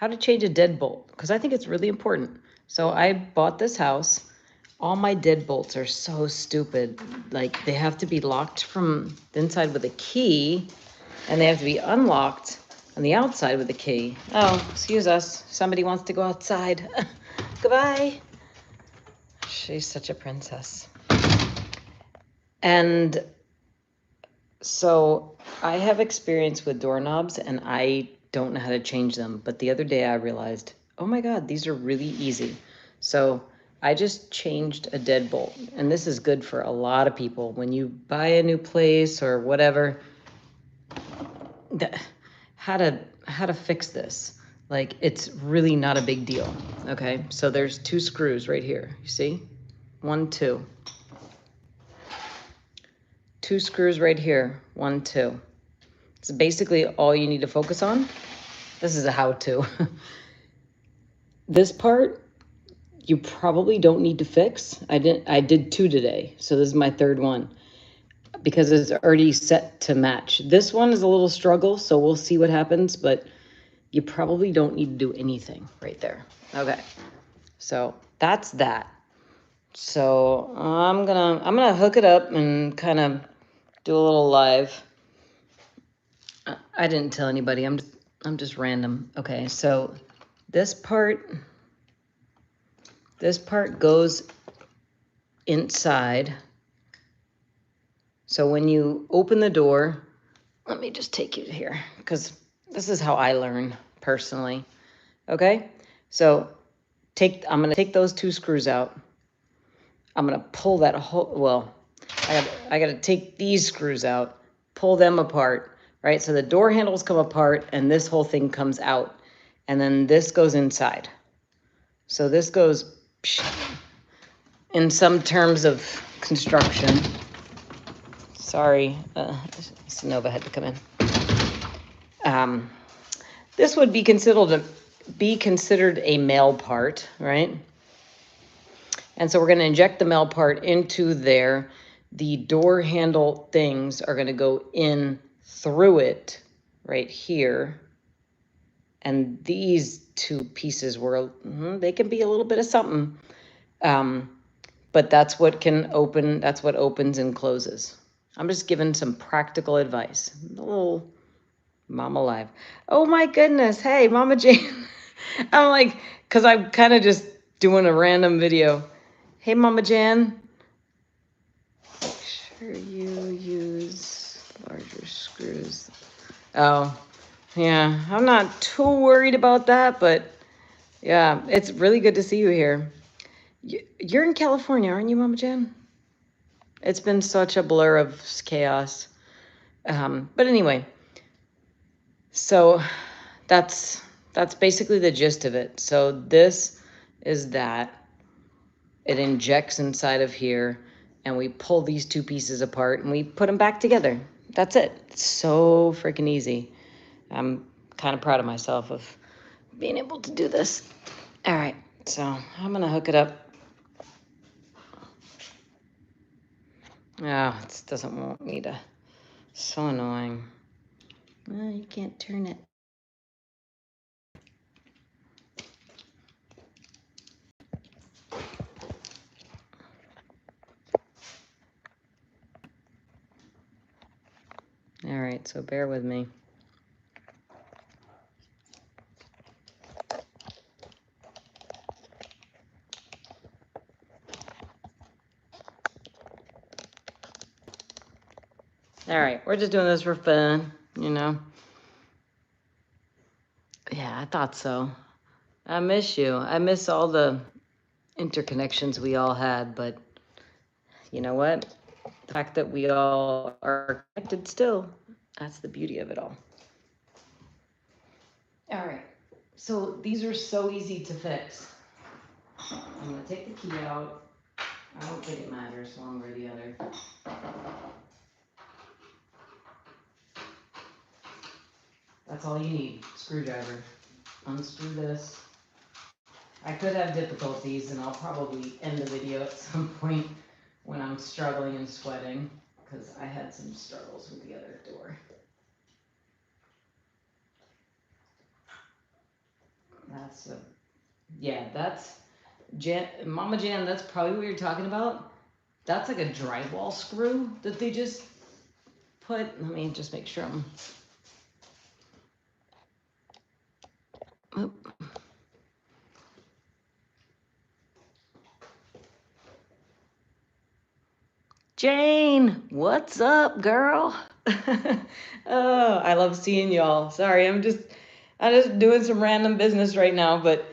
how to change a deadbolt, because I think it's really important. So I bought this house. All my deadbolts are so stupid. Like, they have to be locked from the inside with a key, and they have to be unlocked on the outside with a key. Oh, excuse us. Somebody wants to go outside. Goodbye. She's such a princess. And so I have experience with doorknobs, and I don't know how to change them. But the other day I realized, oh my God, these are really easy. So I just changed a deadbolt, and this is good for a lot of people. When you buy a new place or whatever, how to fix this. Like, it's really not a big deal. Okay, so there's 2 screws right here. You see? 1, 2. 2 screws right here. 1, 2. It's basically all you need to focus on. This is a how-to. This part, you probably don't need to fix. I did 2 today, so this is my 3rd one, because it's already set to match. This one is a little struggle, so we'll see what happens, but you probably don't need to do anything right there. Okay, so that's that. So I'm gonna hook it up and kind of do a little live. I didn't tell anybody. I'm just random. Okay, so this part goes inside. So when you open the door, let me just take you here, because this is how I learn personally. Okay, so I'm gonna take those 2 screws out. I'm gonna pull that whole, well, I gotta take these screws out, pull them apart, right? So the door handles come apart and this whole thing comes out, and then this goes inside. So this goes, in some terms of construction. Sorry, Sonova had to come in. This would be considered a male part, right? And so we're going to inject the male part into there. The door handle things are going to go in through it right here. And these 2 pieces they can be a little bit of something. But that's what opens and closes. I'm just giving some practical advice. A little Mama Live. Oh my goodness. Hey, Mama Jane. I'm like, because I'm kind of just doing a random video. Hey, Mama Jan. Make sure you use larger screws. Oh, yeah. I'm not too worried about that, but yeah, it's really good to see you here. You're in California, aren't you, Mama Jan? It's been such a blur of chaos. But anyway, so that's basically the gist of it. So this is that. It injects inside of here, and we pull these 2 pieces apart and we put them back together. That's it. It's so freaking easy. I'm kind of proud of myself of being able to do this. All right, so I'm gonna hook it up. Oh, it doesn't want me to. So annoying. Well, you can't turn it. All right, so bear with me. All right, we're just doing this for fun, you know? Yeah, I thought so. I miss you. I miss all the interconnections we all had, but you know what? The fact that we all are connected still, that's the beauty of it all. All right, so these are so easy to fix. I'm gonna take the key out. I don't think it matters one way or the other. That's all you need, screwdriver. Unscrew this. I could have difficulties, and I'll probably end the video at some point when I'm struggling and sweating, because I had some struggles with the other door. Yeah, that's Mama Jan, that's probably what you're talking about. That's like a drywall screw that they just put. Let me just make sure I'm. Oop. Jane, what's up, girl? Oh, I love seeing y'all. Sorry, I'm just doing some random business right now, but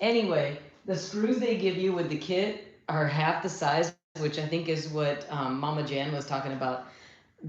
anyway, the screws they give you with the kit are half the size, which I think is what Mama Jan was talking about.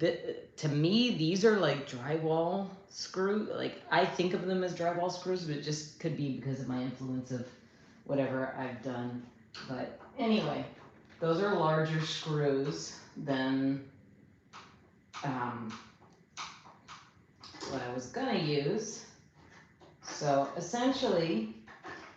To me, these are like drywall screw. Like I think of them as drywall screws, but it just could be because of my influence of whatever I've done. But anyway, those are larger screws than what I was gonna use. So essentially,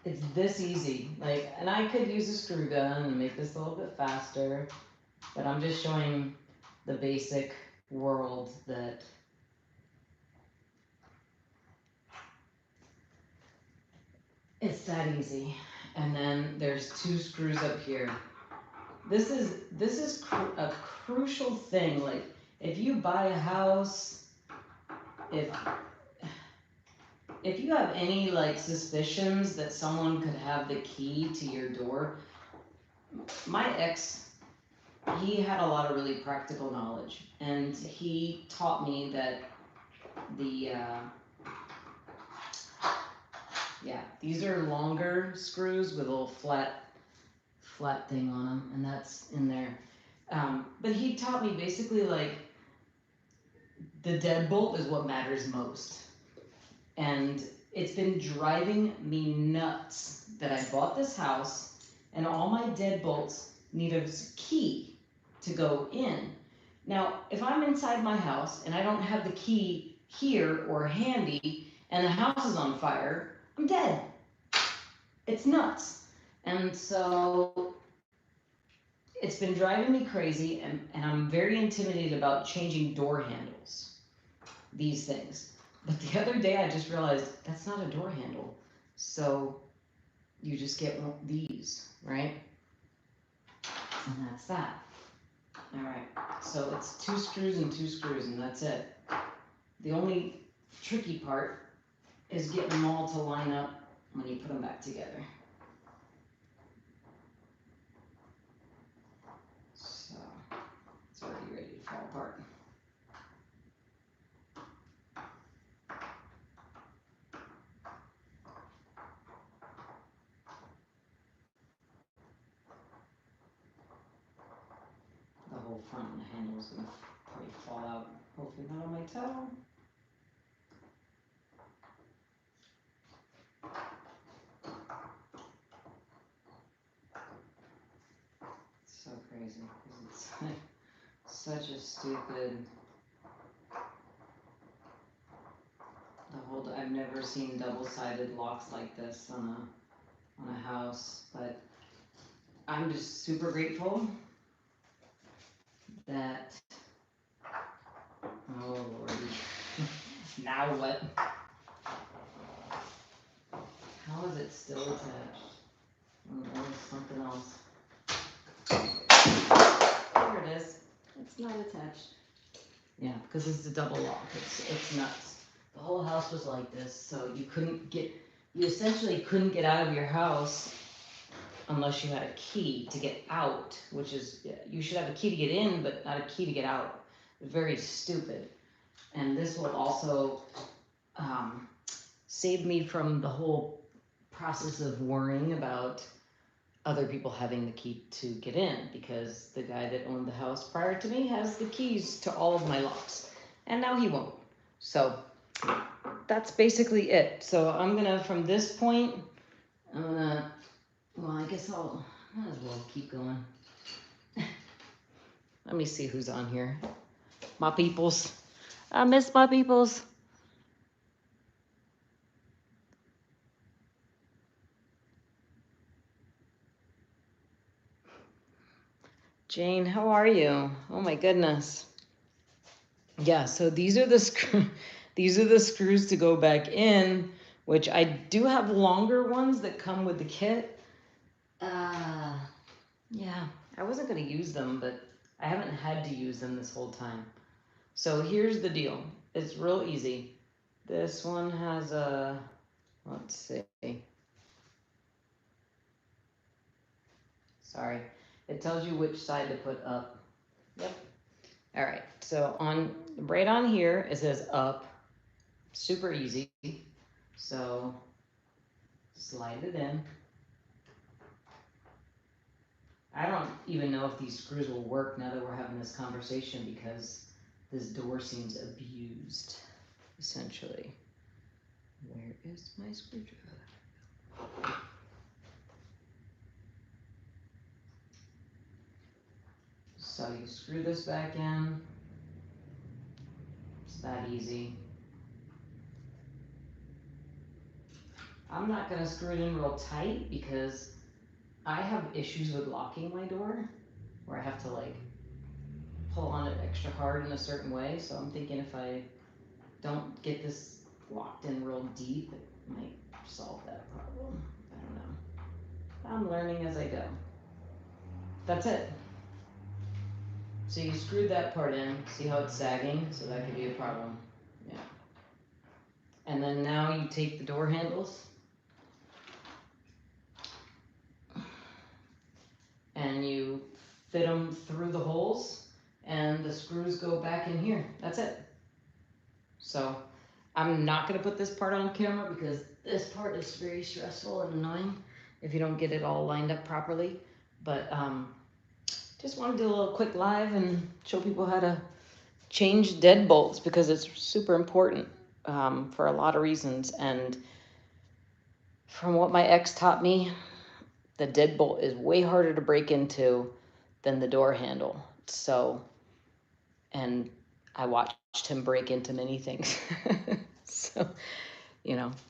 it's this easy. Like, and I could use a screw gun and make this a little bit faster, but I'm just showing the basic world that it's that easy. And then there's 2 screws up here. This is a crucial thing. Like if you buy a house, if you have any like suspicions that someone could have the key to your door, my ex, he had a lot of really practical knowledge, and he taught me that the yeah, these are longer screws with a little flat thing on them, and that's in there. But he taught me basically like the deadbolt is what matters most. And it's been driving me nuts that I bought this house and all my deadbolts need a key to go in. Now, if I'm inside my house and I don't have the key here or handy and the house is on fire, I'm dead. It's nuts. And so it's been driving me crazy, and I'm very intimidated about changing door handles, these things. But the other day I just realized that's not a door handle. So you just get one of these, right? And that's that. All right, so it's 2 screws and 2 screws, and that's it. The only tricky part is getting them all to line up when you put them back together. So it's already ready to fall apart. The whole front of the handle is gonna probably fall out. Hopefully not on my toe. It's so crazy because it's like such a stupid. I've never seen double-sided locks like this on a house, but I'm just super grateful that. Oh Lordy. Now what? How is it still attached? Oh, there's something else. There it is. It's not attached. Yeah, because it's a double lock. It's nuts. The whole house was like this, so you essentially couldn't get out of your house unless you had a key to get out, which is, you should have a key to get in, but not a key to get out. Very stupid. And this will also save me from the whole process of worrying about other people having the key to get in, because the guy that owned the house prior to me has the keys to all of my locks, and now he won't. So that's basically it. So I'm gonna, from this point, well, I guess might as well keep going. Let me see who's on here. My peoples. I miss my peoples. Jane, how are you? Oh my goodness. Yeah, so these are the screws to go back in, which I do have longer ones that come with the kit. Yeah, I wasn't going to use them, but I haven't had to use them this whole time. So here's the deal. It's real easy. This one has a, let's see. Sorry. It tells you which side to put up. Yep. All right. So right on here, it says up. Super easy. So slide it in. I don't even know if these screws will work now that we're having this conversation because this door seems abused, essentially. Where is my screwdriver? So you screw this back in. It's that easy. I'm not gonna screw it in real tight because I have issues with locking my door where I have to like pull on it extra hard in a certain way. So I'm thinking if I don't get this locked in real deep, it might solve that problem. I don't know. I'm learning as I go. That's it. So you screwed that part in. See how it's sagging? So that could be a problem. Yeah. And then now you take the door handles and you fit them through the holes and the screws go back in here. That's it. So I'm not going to put this part on camera because this part is very stressful and annoying if you don't get it all lined up properly. But just want to do a little quick live and show people how to change deadbolts because it's super important for a lot of reasons. And from what my ex taught me, the deadbolt is way harder to break into than the door handle. So, and I watched him break into many things. So,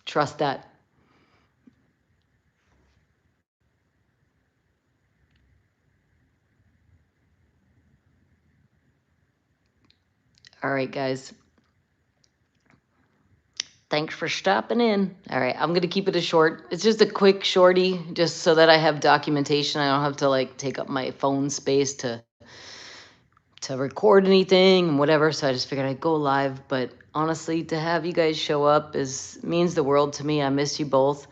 trust that. All right, guys. Thanks for stopping in. All right, I'm gonna keep it a short. It's just a quick shorty, just so that I have documentation. I don't have to like take up my phone space to record anything and whatever. So I just figured I'd go live. But honestly, to have you guys show up means the world to me. I miss you both.